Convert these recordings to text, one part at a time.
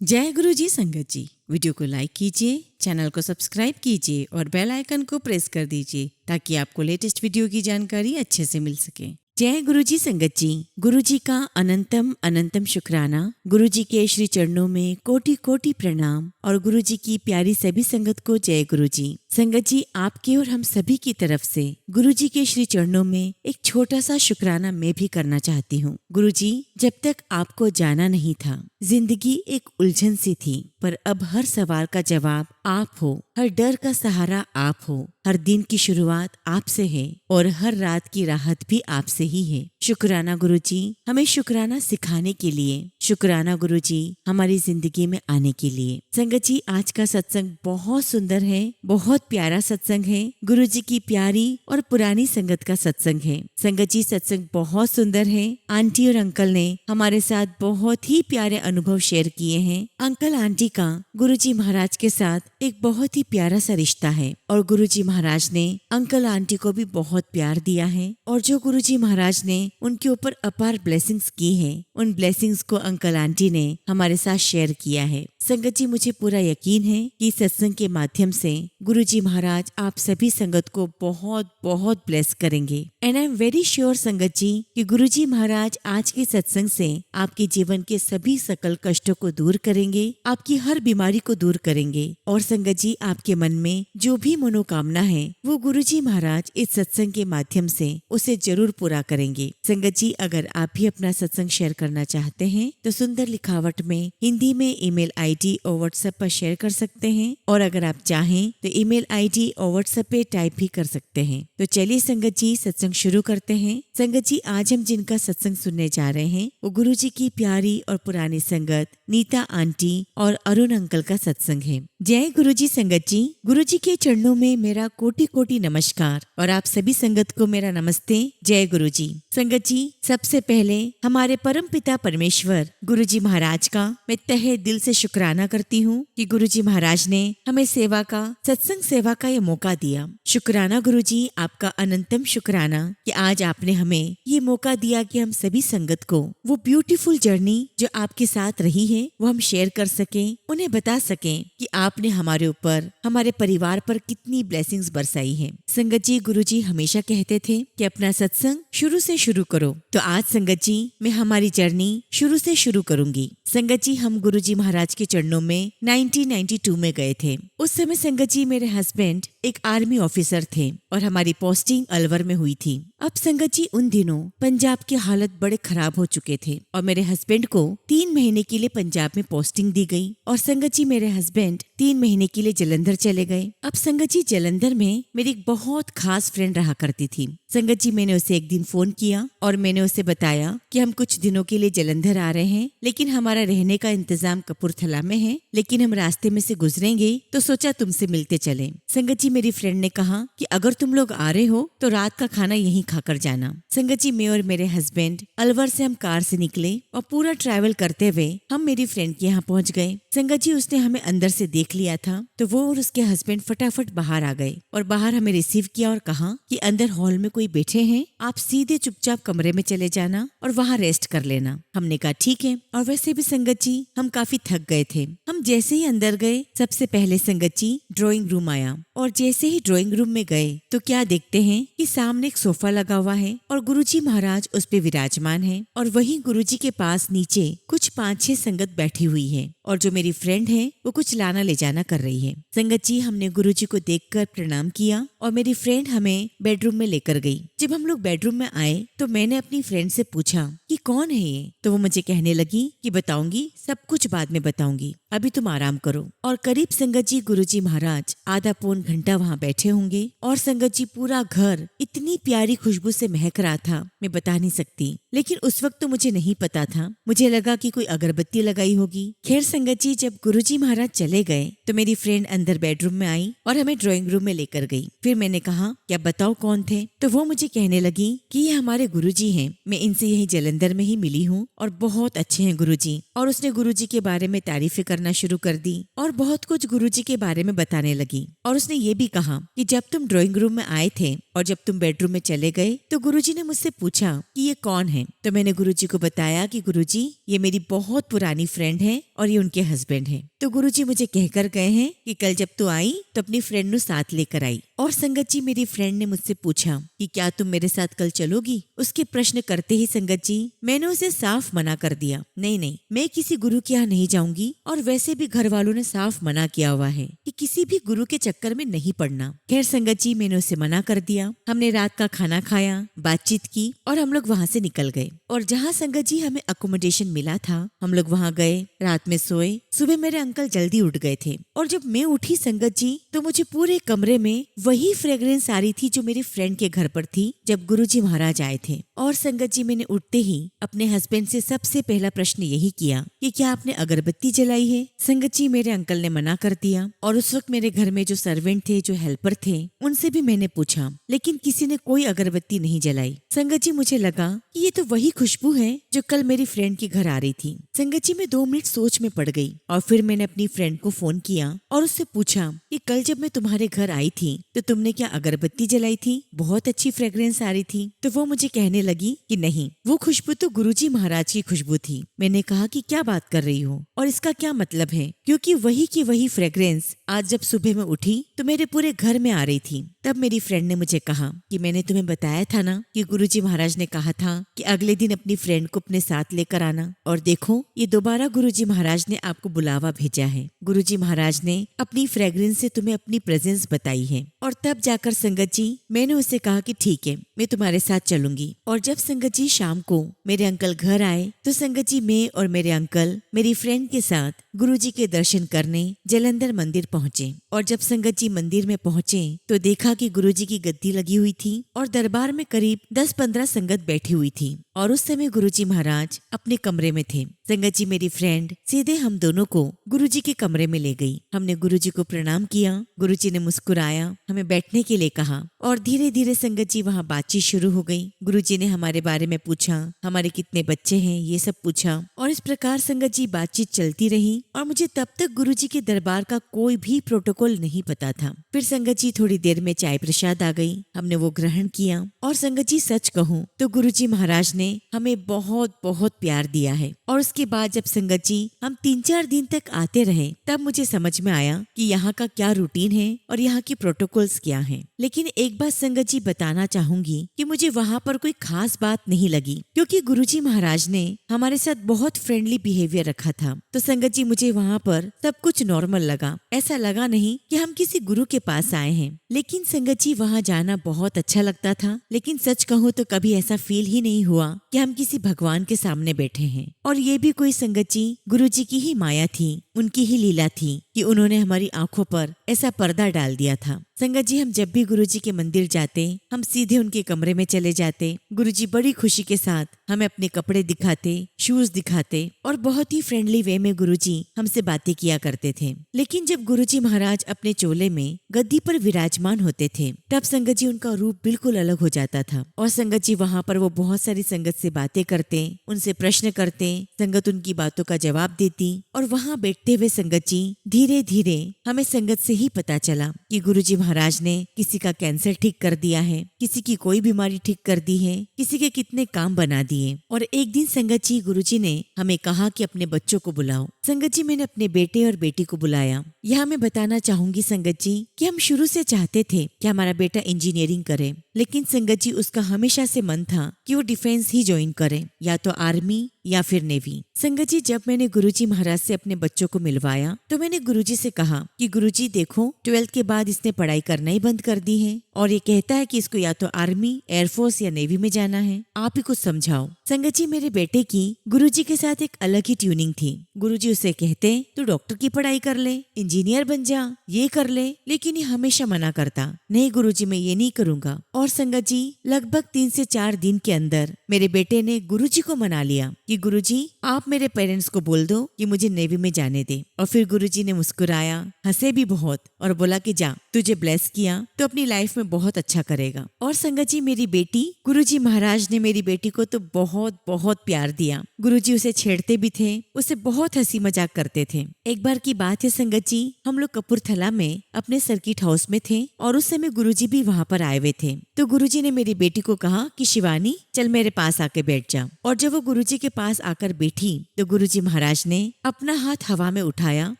जय गुरु जी संगत जी। वीडियो को लाइक कीजिए, चैनल को सब्सक्राइब कीजिए और बेल आइकन को प्रेस कर दीजिए ताकि आपको लेटेस्ट वीडियो की जानकारी अच्छे से मिल सके। जय गुरु जी संगत जी। गुरु जी का अनंतम अनंतम शुक्राना। गुरु जी के श्री चरणों में कोटि कोटि प्रणाम और गुरु जी की प्यारी सभी संगत को जय गुरु जी। संगत जी, आपके और हम सभी की तरफ से गुरु जी के श्री चरणों में एक छोटा सा शुक्राना मैं भी करना चाहती हूँ। गुरु जी, जब तक आपको जाना नहीं था, जिंदगी एक उलझन सी थी, पर अब हर सवाल का जवाब आप हो, हर डर का सहारा आप हो, हर दिन की शुरुआत आपसे है और हर रात की राहत भी आपसे ही है। शुक्राना गुरु जी, हमें शुक्राना सिखाने के लिए, शुक्राना गुरु जी हमारी जिंदगी में आने के लिए। संगत जी, आज का सत्संग बहुत सुंदर है, बहुत प्यारा सत्संग है। गुरु जी की प्यारी और पुरानी संगत का सत्संग है। संगत जी, सत्संग बहुत सुंदर है। आंटी और अंकल ने हमारे साथ बहुत ही प्यारे अनुभव शेयर किए हैं। अंकल आंटी का गुरु जी महाराज के साथ एक बहुत ही प्यारा सा रिश्ता है और गुरु जी महाराज ने अंकल आंटी को भी बहुत प्यार दिया है और जो गुरु जी महाराज ने उनके ऊपर अपार ब्लेसिंग्स की है, उन ब्लेसिंग्स को अंकल आंटी ने हमारे साथ शेयर किया है। संगत जी, मुझे पूरा यकीन है कि सत्संग के माध्यम से गुरु जी महाराज आप सभी संगत को बहुत बहुत ब्लेस करेंगे। And I am very sure संगत जी कि गुरु जी महाराज आज के सत्संग से आपके जीवन के सभी सकल कष्टों को दूर करेंगे, आपकी हर बीमारी को दूर करेंगे और संगत जी, आपके मन में जो भी मनोकामना है वो गुरु जी महाराज इस सत्संग के माध्यम से उसे जरूर पूरा करेंगे। संगत जी, अगर आप भी अपना सत्संग शेयर करना चाहते हैं तो सुंदर लिखावट में हिंदी में ईमेल आईडी और व्हाट्सएप पर शेयर कर सकते हैं और अगर आप चाहें तो ईमेल आईडी और व्हाट्सएप पे टाइप भी कर सकते हैं। तो चलिए संगत जी, सत्संग शुरू करते हैं। संगत जी, आज हम जिनका सत्संग सुनने जा रहे हैं वो गुरु जी की प्यारी और पुरानी संगत नीता आंटी और अरुण अंकल का सत्संग है। जय गुरु जी संगत जी। गुरु जी के चरणों में मेरा कोटि कोटि नमस्कार और आप सभी संगत को मेरा नमस्ते। जय गुरु जी। संगत जी, सबसे पहले हमारे परम पिता परमेश्वर गुरु जी महाराज का मैं तहे दिल से शुक्राना करती हूँ कि गुरु जी महाराज ने हमें सेवा का, सत्संग सेवा का ये मौका दिया। शुक्राना गुरु जी, आपका अनंतम शुक्राना कि आज आपने हमें ये मौका दिया कि हम सभी संगत को वो ब्यूटीफुल जर्नी जो आपके साथ रही है वो हम शेयर कर सकें, उन्हें बता सकें कि आपने हमारे ऊपर, हमारे परिवार पर कितनी ब्लेसिंग्स बरसाई है। संगत जी, गुरु जी हमेशा कहते थे कि अपना सत्संग शुरू से शुरू करो, तो आज संगत जी मैं हमारी जर्नी शुरू से शुरू करूंगी। संगत जी, हम गुरु जी महाराज के चरणों में 1992 में गए थे। उस समय संगत जी मेरे हस्बैंड एक आर्मी ऑफिसर थे और हमारी पोस्टिंग अलवर में हुई थी। अब संगत जी, उन दिनों पंजाब की हालत बड़े खराब हो चुके थे और मेरे हस्बैंड को 3 महीने के लिए पंजाब में पोस्टिंग दी गई और संगत जी मेरे हस्बैंड 3 महीने के लिए जलंधर चले गए। अब संगत जी, जलंधर में मेरी एक बहुत खास फ्रेंड रहा करती थी। संगत जी, मैंने उसे एक दिन फोन किया और मैंने उसे बताया कि हम कुछ दिनों के लिए जलंधर आ रहे हैं, लेकिन हमारा रहने का इंतजाम कपूरथला में है, लेकिन हम रास्ते में से गुजरेंगे तो सोचा तुमसे मिलते चले। संगत जी, मेरी फ्रेंड ने कहा कि अगर तुम लोग आ रहे हो तो रात का खाना यहीं खाकर जाना। संगत जी, मैं और मेरे हस्बैंड अलवर से हम कार से निकले और पूरा ट्रैवल करते हुए हम मेरी फ्रेंड के यहाँ पहुँच गए। संगत जी, उसने हमें अंदर से देख लिया था तो वो और उसके हस्बैंड फटाफट बाहर आ गए और बाहर हमें रिसीव किया और कहा कि अंदर हॉल में कोई बैठे हैं, आप सीधे चुपचाप कमरे में चले जाना और वहाँ रेस्ट कर लेना। हमने कहा ठीक है। और वैसे भी संगत जी हम काफी थक गए थे। हम जैसे ही अंदर गए, सबसे पहले संगत जी ड्राइंग रूम आया और जैसे ही ड्राइंग रूम में गए तो क्या देखते हैं कि सामने एक सोफा लगा हुआ है और गुरुजी महाराज उस पे विराजमान है और वहीं गुरुजी के पास नीचे कुछ 5-6 संगत बैठी हुई है और जो मेरी फ्रेंड है वो कुछ लाना ले जाना कर रही है। संगत जी, हमने गुरुजी को देखकर प्रणाम किया और मेरी फ्रेंड हमें बेडरूम में लेकर गई। जब हम लोग बेडरूम में आए तो मैंने अपनी फ्रेंड से पूछा कि कौन है ये, तो वो मुझे कहने लगी कि बताऊंगी, सब कुछ बाद में बताऊंगी, अभी तुम आराम करो। और करीब संगत जी गुरुजी महाराज आधा पौन घंटा वहाँ बैठे होंगे और संगत जी पूरा घर इतनी प्यारी खुशबू से महक रहा था, मैं बता नहीं सकती। लेकिन उस वक्त तो मुझे नहीं पता था, मुझे लगा कि कोई अगरबत्ती लगाई होगी। खैर संगत जी, जब गुरुजी महाराज चले गए तो मेरी फ्रेंड अंदर बेडरूम में आई और हमें ड्राइंग रूम में लेकर गई। फिर मैंने कहा क्या बताओ कौन थे, तो वो मुझे कहने लगी कि ये हमारे गुरुजी हैं, मैं इनसे यही जलंधर में ही मिली हूँ और बहुत अच्छे हैं गुरुजी। और उसने गुरुजी के बारे में तारीफें करना शुरू कर दी और बहुत कुछ गुरुजी के बारे में बताने लगी और उसने उसने ये भी कहा कि जब तुम ड्राइंग रूम में आए थे और जब तुम बेडरूम में चले गए तो गुरुजी ने मुझसे पूछा कि ये कौन है। तो मैंने गुरुजी को बताया कि गुरुजी ये मेरी बहुत पुरानी फ्रेंड है और ये उनके हस्बैंड है। तो गुरुजी मुझे कहकर गए हैं कि कल जब तू आई तो अपनी फ्रेंड नु साथ लेकर आई। और संगत जी मेरी फ्रेंड ने मुझसे पूछा कि क्या तुम मेरे साथ कल चलोगी। उसके प्रश्न करते ही संगत जी मैंने उसे साफ मना कर दिया, नहीं नहीं मैं किसी गुरु के यहाँ नहीं जाऊंगी, और वैसे भी घर वालों ने साफ मना किया हुआ है कि किसी भी गुरु के चक्कर में नहीं पड़ना। खैर संगत जी मैंने उसे मना कर दिया। हमने रात का खाना खाया, बातचीत की और हम लोग वहाँ से निकल गए। और जहाँ संगत जी हमें अकोमोडेशन मिला था हम लोग वहाँ गए, रात में सोए। सुबह मेरे अंकल जल्दी उठ गए थे और जब मैं उठी संगत जी तो मुझे पूरे कमरे में वही फ्रेग्रेंस आ रही थी जो मेरी फ्रेंड के घर पर थी जब गुरुजी महाराज आए थे। और संगत जी मैंने उठते ही अपने हस्बैंड से सबसे पहला प्रश्न यही किया कि क्या आपने अगरबत्ती जलाई है। संगत जी मेरे अंकल ने मना कर दिया और उस वक्त मेरे घर में जो सर्वेंट थे, जो हेल्पर थे, उनसे भी मैंने पूछा लेकिन किसी ने कोई अगरबत्ती नहीं जलाई। संगत जी मुझे लगा कि ये तो वही खुशबू है जो कल मेरी फ्रेंड के घर आ रही थी। संगत जी मैं 2 मिनट सोच में पड़ गई और फिर मैंने अपनी फ्रेंड को फोन किया और उससे पूछा कि कल जब मैं तुम्हारे घर आई थी तो तुमने क्या अगरबत्ती जलाई थी, बहुत अच्छी फ्रेग्रेंस आ रही थी। तो वो मुझे कहने लगी कि नहीं, वो खुशबू तो गुरुजी महाराज की खुशबू थी। मैंने कहा कि क्या बात कर रही हो और इसका क्या मतलब है, क्योंकि वही की वही फ्रेग्रेंस आज जब सुबह में उठी तो मेरे पूरे घर में आ रही थी। तब मेरी फ्रेंड ने मुझे कहा कि मैंने तुम्हें बताया था ना कि गुरुजी महाराज ने कहा था कि अगले दिन अपनी फ्रेंड को अपने साथ लेकर आना, और देखो ये दोबारा गुरुजी महाराज ने आपको बुलावा भेजा है। गुरुजी महाराज ने अपनी फ्रेग्रेंस से तुम्हें अपनी प्रेजेंस बताई है। और तब जाकर संगत जी मैंने उसे कहा कि ठीक है मैं तुम्हारे साथ चलूंगी। और जब संगत जी शाम को मेरे अंकल घर आए तो संगत जी मैं और मेरे अंकल मेरी फ्रेंड के साथ गुरुजी के दर्शन करने जलंधर मंदिर पहुँचे। और जब संगत जी मंदिर में पहुँचे तो देखा कि गुरुजी की गद्दी लगी हुई थी और दरबार में करीब 10-15 संगत बैठी हुई थी और उस समय गुरुजी महाराज अपने कमरे में थे। संगत जी मेरी फ्रेंड सीधे हम दोनों को गुरुजी के कमरे में ले गई। हमने गुरुजी को प्रणाम किया, गुरुजी ने मुस्कुराया, हमें बैठने के लिए कहा और धीरे धीरे संगत जी वहाँ बातचीत शुरू हो गई। गुरुजी ने हमारे बारे में पूछा, हमारे कितने बच्चे हैं ये सब पूछा और इस प्रकार संगत जी बातचीत चलती रही। और मुझे तब तक गुरुजी के दरबार का कोई भी प्रोटोकॉल नहीं पता था। फिर संगत जी थोड़ी देर में चाय प्रसाद आ गई, हमने वो ग्रहण किया। और संगत जी सच कहूँ तो गुरुजी महाराज ने हमें बहुत बहुत प्यार दिया है। और उसके बाद जब संगत जी हम 3-4 दिन तक आते रहे तब मुझे समझ में आया कि यहाँ का क्या रूटीन है और यहाँ की प्रोटोकॉल्स क्या हैं। लेकिन एक बात संगत जी बताना चाहूंगी कि मुझे वहाँ पर कोई खास बात नहीं लगी, क्योंकि गुरुजी महाराज ने हमारे साथ बहुत फ्रेंडली बिहेवियर रखा था। तो संगत जी मुझे वहाँ पर सब कुछ नॉर्मल लगा, ऐसा लगा नहीं कि हम किसी गुरु के पास आए हैं। लेकिन संगत जी वहाँ जाना बहुत अच्छा लगता था, लेकिन सच कहूँ तो कभी ऐसा फील ही नहीं हुआ कि हम किसी भगवान के सामने बैठे हैं। और ये भी कोई संगत जी गुरुजी की ही माया थी, उनकी ही लीला थी कि उन्होंने हमारी आंखों पर ऐसा पर्दा डाल दिया था। संगत जी हम जब भी गुरुजी के मंदिर जाते हम सीधे उनके कमरे में चले जाते। गुरुजी बड़ी खुशी के साथ हमें अपने कपड़े दिखाते, शूज दिखाते और बहुत ही फ्रेंडली वे में गुरुजी हमसे बातें किया करते थे। लेकिन जब गुरुजी महाराज अपने चोले में गद्दी पर विराजमान होते थे तब संगत जी उनका रूप बिल्कुल अलग हो जाता था। और संगत जी वहाँ पर वो बहुत सारी संगत से बातें करते, उनसे प्रश्न करते, संगत उनकी बातों का जवाब देती। और वहाँ बैठते हुए संगत जी धीरे धीरे हमें संगत से ही पता चला कि गुरुजी महाराज ने किसी का कैंसर ठीक कर दिया है, किसी की कोई बीमारी ठीक कर दी है, किसी के कितने काम बना दिए। और एक दिन संगत जी गुरुजी ने हमें कहा कि अपने बच्चों को बुलाओ। संगत जी मैंने अपने बेटे और बेटी को बुलाया। यहाँ मैं बताना चाहूंगी संगत जी कि हम शुरू से चाहते थे कि हमारा बेटा इंजीनियरिंग करे, लेकिन संगत जी उसका हमेशा से मन था कि वो डिफेंस ही ज्वाइन करे, या तो आर्मी या फिर नेवी। संगत जी जब मैंने गुरुजी महाराज से अपने बच्चों को मिलवाया तो मैंने गुरुजी से कहा कि गुरुजी देखो 12th के बाद इसने पढ़ाई करना ही बंद कर दी है और ये कहता है कि इसको या तो आर्मी, एयरफोर्स या नेवी में जाना है, आप ही कुछ समझाओ। संगत जी मेरे बेटे की गुरुजी के साथ एक अलग ही ट्यूनिंग थी। गुरुजी उसे कहते तू डॉक्टर की पढ़ाई कर ले, इंजीनियर बन जा, ये कर ले, लेकिन ये हमेशा मना करता, नहीं गुरुजी मैं ये नहीं करूंगा। और संगत जी लगभग 3 से 4 दिन के अंदर मेरे बेटे ने गुरुजी को मना लिया कि गुरुजी आप मेरे पेरेंट्स को बोल दो कि मुझे नेवी में जाने दे। और फिर गुरुजी ने मुस्कुराया, हंसे भी बहुत और बोला कि जा तुझे ब्लेस किया तो अपनी लाइफ में में बहुत अच्छा करेगा। और संगत जी मेरी बेटी, गुरुजी महाराज ने मेरी बेटी को तो बहुत बहुत प्यार दिया। गुरुजी उसे छेड़ते भी थे, उसे बहुत हंसी मजाक करते थे। एक बार की बात है संगत जी, हम लोग कपूरथला में अपने सर्किट हाउस में थे और उस समय गुरुजी भी वहाँ पर आए हुए थे। तो गुरुजी ने मेरी बेटी को कहा कि शिवानी चल मेरे पास आके बैठ जा। और जब वो गुरुजी के पास आकर बैठी तो गुरुजी महाराज ने अपना हाथ हवा में उठाया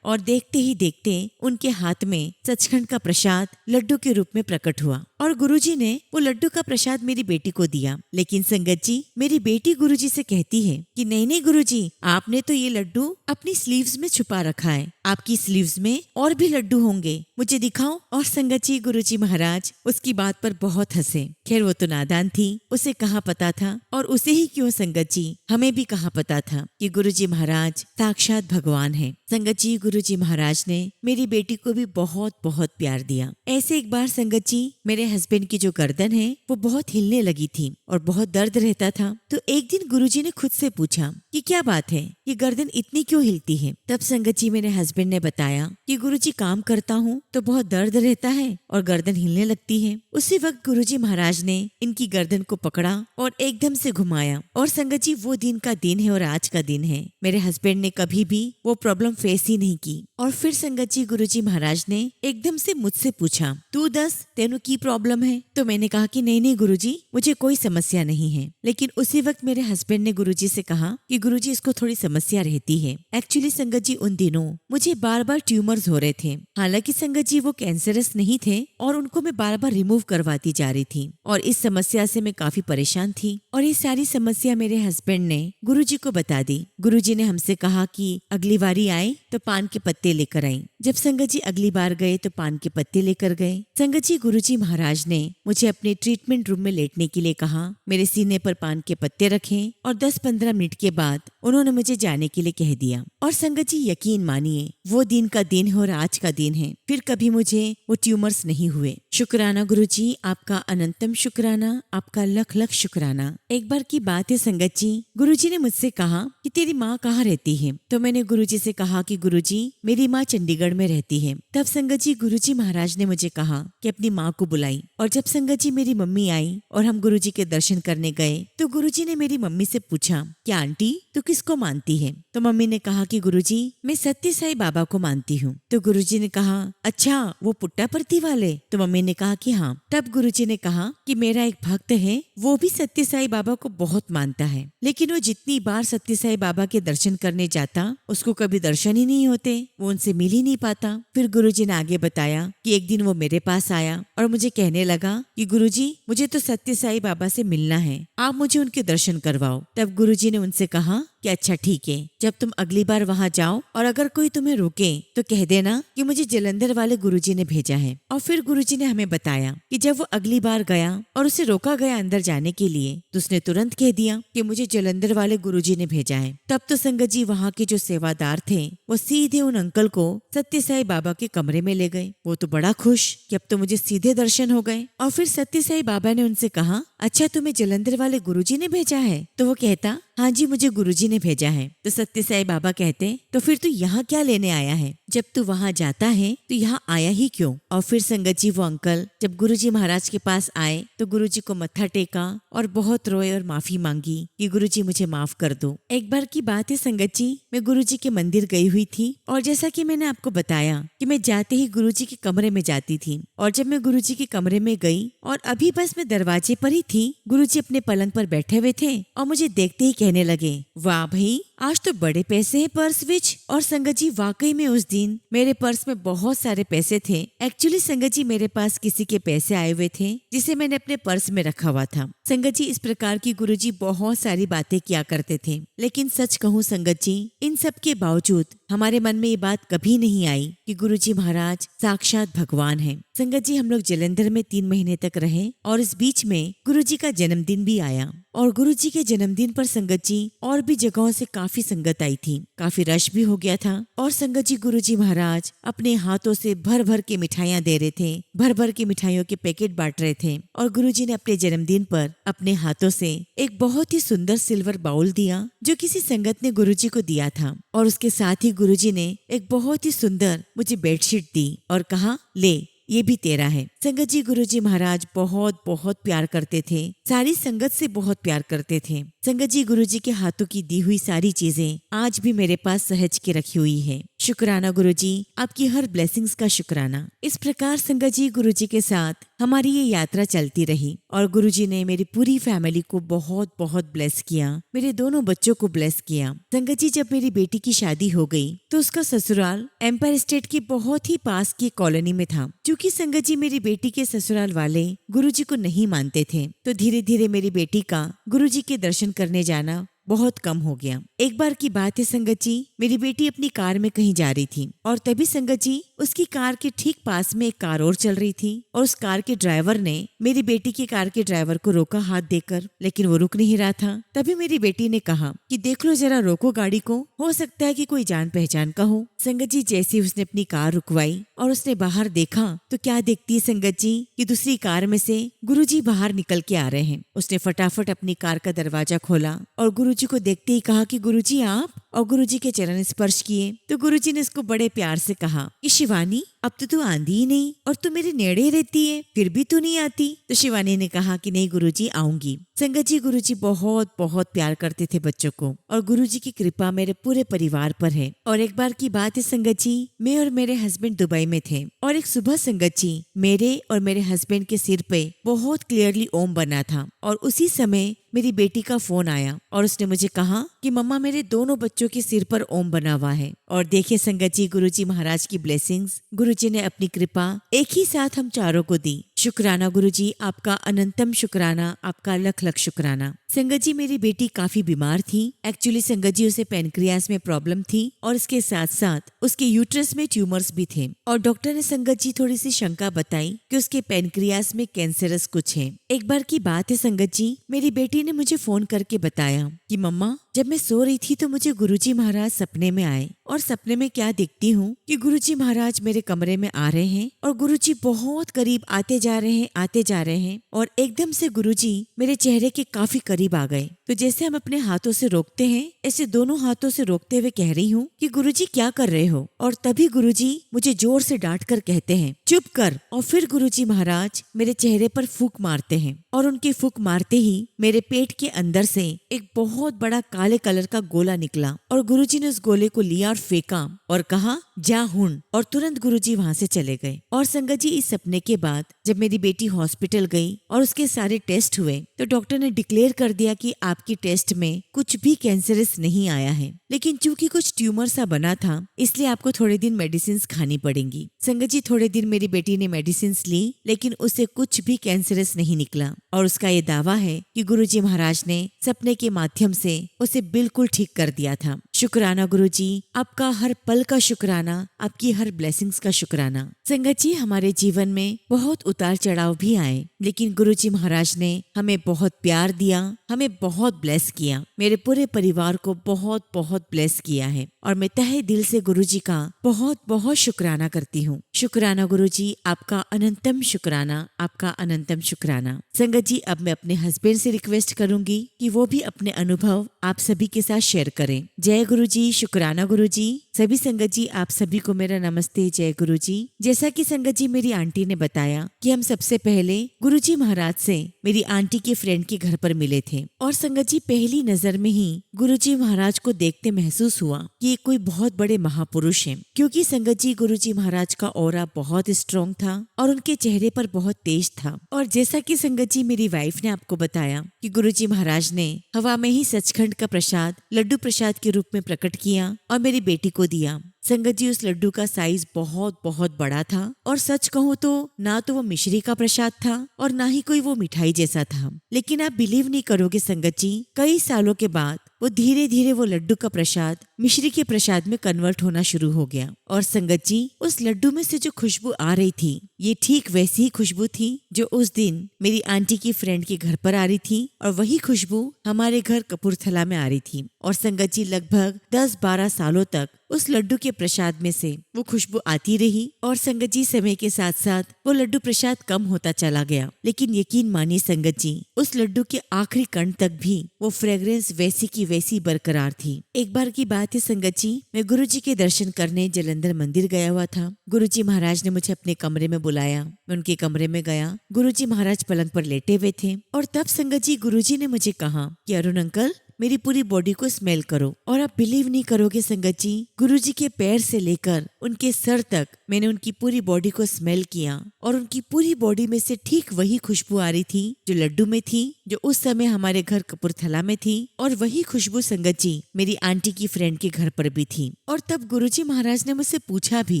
और देखते ही देखते उनके हाथ में सचखंड का प्रसाद लड्डू के रूप में प्रकट हुआ और गुरुजी ने वो लड्डू का प्रसाद मेरी बेटी को दिया। लेकिन संगत जी मेरी बेटी गुरुजी से कहती है कि नहीं नहीं गुरुजी, आपने तो ये लड्डू अपनी स्लीव्स में छुपा रखा है, आपकी स्लीव्स में और भी लड्डू होंगे, मुझे दिखाओ। और संगत जी गुरुजी महाराज उसकी बात पर बहुत हंसे। खैर वो तो नादान थी, उसे कहाँ पता था, और उसे ही क्यों संगत जी हमें भी कहाँ पता था कि गुरुजी महाराज साक्षात भगवान है। संगत जी गुरुजी महाराज ने मेरी बेटी को भी बहुत बहुत प्यार दिया। ऐसे एक बार संगत जी मेरे हस्बैंड की जो गर्दन है वो बहुत हिलने लगी थी और बहुत दर्द रहता था। तो एक दिन गुरुजी ने खुद से पूछा कि क्या बात है, ये गर्दन इतनी क्यों हिलती है। तब संगत जी मेरे हस्बैंड ने बताया कि गुरुजी काम करता हूँ तो बहुत दर्द रहता है और गर्दन हिलने लगती है। उसी वक्त गुरुजी महाराज ने इनकी गर्दन को पकड़ा और एकदम से घुमाया। और संगत जी वो दिन का दिन है और आज का दिन है, मेरे हस्बैंड ने कभी भी वो प्रॉब्लम फेस ही नहीं की। और फिर संगत जी गुरुजी महाराज ने एकदम से मुझसे पूछा, तू दस तेनू की प्रॉब्लम है। तो मैंने कहा कि नहीं नहीं गुरुजी, मुझे कोई समस्या नहीं है। लेकिन उसी वक्त मेरे हस्बैंड ने गुरुजी से कहा कि गुरुजी इसको थोड़ी समस्या रहती है। एक्चुअली संगत जी उन दिनों मुझे बार बार ट्यूमर्स हो रहे थे। हालांकि संगत जी वो कैंसरस नहीं थे और उनको मैं बार बार रिमूव करवाती जा रही थी और इस समस्या से मैं काफी परेशान थी। और ये सारी समस्या मेरे हस्बैंड ने गुरुजी को बता दी। गुरुजी ने हमसे कहा कि अगली बारी आए तो पान के पत्ते लेकर आई। जब संगत जी अगली बार गए तो पान के पत्ते लेकर गए। संगत जी गुरुजी महाराज ने मुझे अपने ट्रीटमेंट रूम में लेटने के लिए कहा, मेरे सीने पर पान के पत्ते रखें और 10-15 मिनट के बाद उन्होंने मुझे जाने के लिए कह दिया। और संगत जी यकीन मानिए वो दिन का दिन है और आज का दिन है, फिर कभी मुझे वो ट्यूमर्स नहीं हुए। शुक्राना गुरुजी, आपका अनंतम शुक्राना, आपका लख लख शुक्राना। एक बार की बात है संगत जी, गुरुजी ने मुझसे कहा कि तेरी माँ कहाँ रहती है। तो मैंने गुरुजी से कहा कि गुरुजी मेरी माँ चंडीगढ़ में रहती है। तब संगत जी गुरुजी महाराज ने मुझे कहा कि अपनी माँ को बुलाई। और जब संगत जी मेरी मम्मी आई और हम गुरुजी के दर्शन करने गए तो गुरुजी ने मेरी मम्मी से पूछा कि आंटी तू किसको मानती है। तो मम्मी ने कहा कि गुरुजी मैं सत्य साई बाबा को मानती हूँ। तो गुरुजी ने कहा अच्छा वो पुट्टापर्थी वाले। तो मम्मी ने कहा कि हाँ। तब गुरुजी ने कहा कि मेरा एक भक्त है, वो भी सत्य साई बाबा को बहुत मानता है, लेकिन वो जितनी बार सत्य साई बाबा के दर्शन करने जाता उसको कभी दर्शन ही नहीं होते, वो उनसे मिल ही नहीं पाता। फिर गुरुजी ने आगे बताया कि एक दिन वो मेरे पास आया और मुझे कहने लगा कि गुरुजी मुझे तो सत्य साई बाबा से मिलना है, आप मुझे उनके दर्शन करवाओ। तब गुरुजी ने उनसे कहा कि अच्छा ठीक है, जब तुम अगली बार वहाँ जाओ और अगर कोई तुम्हें रोके तो कह देना कि मुझे जलंधर वाले गुरुजी ने भेजा है। और फिर गुरुजी ने हमें बताया कि जब वो अगली बार गया और उसे रोका गया अंदर जाने के लिए तो उसने तुरंत कह दिया कि मुझे जलंधर वाले गुरुजी ने भेजा है। तब तो संगत जी वहाँ के जो सेवादार थे वो सीधे उन अंकल को सत्य साई बाबा के कमरे में ले गए। वो तो बड़ा खुश कि अब तो मुझे सीधे दर्शन हो गए। और फिर सत्य साई बाबा ने उनसे कहा अच्छा तुम्हें जलंधर वाले गुरुजी ने भेजा है। तो वो कहता हाँ जी मुझे गुरुजी ने भेजा है। तो सत्य साई बाबा कहते तो फिर तू यहाँ क्या लेने आया है, जब तू वहाँ जाता है तो यहाँ आया ही क्यों। और फिर संगत जी वो अंकल जब गुरुजी महाराज के पास आए तो गुरुजी को मत्था टेका और बहुत रोए और माफी मांगी कि गुरुजी मुझे माफ कर दो। एक बार की बात है संगत जी, मैं गुरुजी के मंदिर गई हुई थी और जैसा कि मैंने आपको बताया कि मैं जाते ही गुरुजी के कमरे में जाती थी। और जब मैं गुरुजी के कमरे में गई और अभी बस मैं दरवाजे पर ही थी, गुरुजी अपने पलंग पर बैठे हुए थे और मुझे देखते ही कहने लगे वाह भाई आज तो बड़े पैसे हैं पर्स विच। और संगत जी वाकई में उस दिन मेरे पर्स में बहुत सारे पैसे थे। एक्चुअली संगत जी मेरे पास किसी के पैसे आए हुए थे जिसे मैंने अपने पर्स में रखा हुआ था। संगत जी इस प्रकार की गुरुजी बहुत सारी बातें किया करते थे, लेकिन सच कहूँ संगत जी इन सब के बावजूद हमारे मन में ये बात कभी नहीं आई कि गुरुजी महाराज साक्षात भगवान है। संगत जी हम लोग जलंधर में 3 महीने तक रहे और इस बीच में गुरुजी का जन्मदिन भी आया। और गुरुजी के जन्मदिन पर संगत जी और भी जगहों से काफी संगत आई थी, काफी रश भी हो गया था। और संगत जी गुरुजी महाराज अपने हाथों से भर भर के मिठाइयाँ दे रहे थे, भर भर के मिठाइयों के पैकेट बांट रहे थे। और गुरुजी ने अपने जन्मदिन पर अपने हाथों से एक बहुत ही सुंदर सिल्वर बाउल दिया जो किसी संगत ने गुरुजी को दिया था। और उसके साथ ही गुरुजी ने एक बहुत ही सुंदर मुझे बेडशीट दी और कहा ले ये भी तेरा है। संगत जी, गुरुजी महाराज बहुत बहुत प्यार करते थे, सारी संगत से बहुत प्यार करते थे। संगत जी, गुरुजी के हाथों की दी हुई सारी चीजें आज भी मेरे पास सहेज के रखी हुई है। शुक्राना गुरुजी, आपकी हर ब्लेसिंग्स का शुक्राना। इस प्रकार संगत जी, गुरुजी के साथ हमारी ये यात्रा चलती रही और गुरुजी ने मेरी पूरी फैमिली को बहुत बहुत ब्लेस किया, मेरे दोनों बच्चों को ब्लेस किया। संगत जी, जब मेरी बेटी की शादी हो गई तो उसका ससुराल एम्पायर स्टेट की बहुत ही पास की कॉलोनी में था। क्योंकि संगत जी, मेरी बेटी के ससुराल वाले गुरुजी को नहीं मानते थे, तो धीरे धीरे मेरी बेटी का गुरुजी के दर्शन करने जाना बहुत कम हो गया। एक बार की बात है संगत जी, मेरी बेटी अपनी कार में कहीं जा रही थी और तभी संगत जी, उसकी कार के ठीक पास में एक कार और चल रही थी और उस कार के ड्राइवर ने मेरी बेटी की कार के ड्राइवर को रोका हाथ देकर, लेकिन वो रुक नहीं रहा था। तभी मेरी बेटी ने कहा कि देख लो जरा, रोको गाड़ी को, हो सकता है कि कोई जान पहचान का हो। संगत जी, जैसे उसने अपनी कार रुकवाई और उसने बाहर देखा तो क्या देखती है संगत जी कि दूसरी कार में से गुरुजी बाहर निकल के आ रहे हैं। उसने फटाफट अपनी कार का दरवाजा खोला और गुरुजी को देखते ही कहा कि गुरुजी आप, और गुरुजी के चरण स्पर्श किए तो गुरुजी ने उसको बड़े प्यार से कहा कि शिवानी, अब तो तू आंधी ही नहीं और तू मेरे नेड़े रहती है, फिर भी तू नहीं आती। तो शिवानी ने कहा कि नहीं गुरुजी, आऊंगी। संगत जी, गुरुजी बहुत बहुत प्यार करते थे बच्चों को और गुरुजी की कृपा मेरे पूरे परिवार पर है। और एक बार की बात है संगत जी, मैं और मेरे हस्बैंड दुबई में थे और एक सुबह संगत जी, मेरे और मेरे हस्बैंड के सिर पे बहुत क्लियरली ओम बना था और उसी समय मेरी बेटी का फोन आया और उसने मुझे कहा कि मम्मा, मेरे दोनों बच्चों के सिर पर ओम बना हुआ है। और देखिए संगत जी, गुरुजी महाराज की ब्लेसिंग्स, गुरुजी ने अपनी कृपा एक ही साथ हम चारों को दी। शुक्राना गुरुजी, आपका अनंतम शुक्राना, आपका लख लख शुक्राना। संगत जी, मेरी बेटी काफी बीमार थी। एक्चुअली संगत जी, उसे पेनक्रियास में प्रॉब्लम थी और इसके साथ साथ उसके यूट्रस में ट्यूमर्स भी थे और डॉक्टर ने संगत जी थोड़ी सी शंका बताई कि उसके पेनक्रियास में कैंसरस कुछ है। एक बार की बात है संगत जी, मेरी बेटी ने मुझे फोन करके बताया कि मम्मा, जब मैं सो रही थी तो मुझे गुरुजी महाराज सपने में आए और सपने में क्या देखती हूँ कि गुरुजी महाराज मेरे कमरे में आ रहे हैं और गुरुजी बहुत करीब आते जा रहे हैं और एकदम से गुरुजी मेरे चेहरे के काफी करीब आ गए। तो जैसे हम अपने हाथों से रोकते हैं, ऐसे दोनों हाथों से रोकते हुए कह रही हूँ कि गुरुजी क्या कर रहे हो, और तभी गुरुजी मुझे जोर से डांट कर कहते हैं चुप कर। और फिर गुरुजी महाराज मेरे चेहरे पर फूंक मारते हैं और उनकी फूंक मारते ही मेरे पेट के अंदर से एक बहुत बड़ा काले कलर का गोला निकला और गुरुजी ने उस गोले को लिया और फेंका और कहा जा हुन, और तुरंत गुरुजी वहां से चले गए। और संगत जी, इस सपने के बाद जब मेरी बेटी हॉस्पिटल गई और उसके सारे टेस्ट हुए तो डॉक्टर ने डिक्लेयर कर दिया कि आपकी टेस्ट में कुछ भी कैंसरस नहीं आया है, लेकिन चूंकि कुछ ट्यूमर सा बना था इसलिए आपको थोड़े दिन मेडिसिन खानी पड़ेंगी। संगत जी, थोड़े दिन मेरी बेटी ने मेडिसिन ली लेकिन उसे कुछ भी कैंसरस नहीं निकला और उसका ये दावा है कि गुरुजी महाराज ने सपने के माध्यम से उसे बिल्कुल ठीक कर दिया था। शुक्राना गुरुजी, आपका हर पल का शुक्राना, आपकी हर ब्लेसिंग्स का शुक्राना। संगत जी, हमारे जीवन में बहुत उतार चढ़ाव भी आए, लेकिन गुरुजी महाराज ने हमें बहुत प्यार दिया, हमें बहुत ब्लेस किया, मेरे पूरे परिवार को बहुत बहुत ब्लेस किया है और मैं तहे दिल से गुरुजी का बहुत बहुत शुक्राना करती हूँ। शुक्राना गुरुजी, आपका अनंतम शुक्राना, आपका अनंतम शुक्राना। संगत जी, अब मैं अपने हस्बैंड से रिक्वेस्ट करूंगी कि वो भी अपने अनुभव आप सभी के साथ शेयर करें। जय गुरुजी, शुक्राना गुरुजी। सभी संगत जी, आप सभी को मेरा नमस्ते, जय गुरुजी। जैसा कि संगत जी मेरी आंटी ने बताया कि हम सबसे पहले गुरुजी महाराज से मेरी आंटी के फ्रेंड के घर पर मिले थे और संगत जी, पहली नजर में ही गुरुजी महाराज को देखते महसूस हुआ कि ये कोई बहुत बड़े महापुरुष हैं, क्योंकि संगत जी, गुरुजी महाराज का ऑरा बहुत स्ट्रॉन्ग था और उनके चेहरे पर बहुत तेज था। और जैसा कि संगत जी मेरी वाइफ ने आपको बताया कि गुरुजी महाराज ने हवा में ही सचखंड का प्रसाद लड्डू प्रसाद के रूप में प्रकट किया और मेरी बेटी को दिया। संगत जी, उस लड्डू का साइज बहुत बहुत बड़ा था और सच कहूँ तो ना तो वो मिश्री का प्रसाद था और ना ही कोई वो मिठाई जैसा था। लेकिन आप बिलीव नहीं करोगे संगत जी, कई सालों के बाद वो धीरे धीरे वो लड्डू का प्रसाद मिश्री के प्रसाद में कन्वर्ट होना शुरू हो गया। और संगत जी, उस लड्डू में से जो खुशबू आ रही थी, ये ठीक वैसी ही खुशबू थी जो उस दिन मेरी आंटी की फ्रेंड के घर पर आ रही थी और वही खुशबू हमारे घर कपूरथला में आ रही थी। और संगत जी, लगभग 10-12 सालों तक उस लड्डू के प्रसाद में से वो खुशबू आती रही और संगत जी समय के साथ साथ वो लड्डू प्रसाद कम होता चला गया। लेकिन यकीन मानिए संगत जी, उस लड्डू के आखिरी कण तक भी वो फ्रेग्रेंस वैसी की वैसी बरकरार थी। एक बार की बात है संगत जी, मैं गुरुजी के दर्शन करने जालंधर मंदिर गया हुआ था। गुरुजी महाराज ने मुझे अपने कमरे में बुलाया। मैं उनके कमरे में गया। गुरुजी महाराज पलंग पर लेटे हुए थे और तब संगत जी गुरुजी ने मुझे कहा कि अरुण अंकल, मेरी पूरी बॉडी को स्मेल करो। और आप बिलीव नहीं करोगे संगत जी, गुरुजी के पैर से लेकर उनके सर तक मैंने उनकी पूरी बॉडी को स्मेल किया और उनकी पूरी बॉडी में से ठीक वही खुशबू आ रही थी जो लड्डू में थी, जो उस समय हमारे घर कपूरथला में थी। और वही खुशबू संगत जी मेरी आंटी की फ्रेंड के घर पर भी थी। और तब गुरुजी महाराज ने मुझसे पूछा भी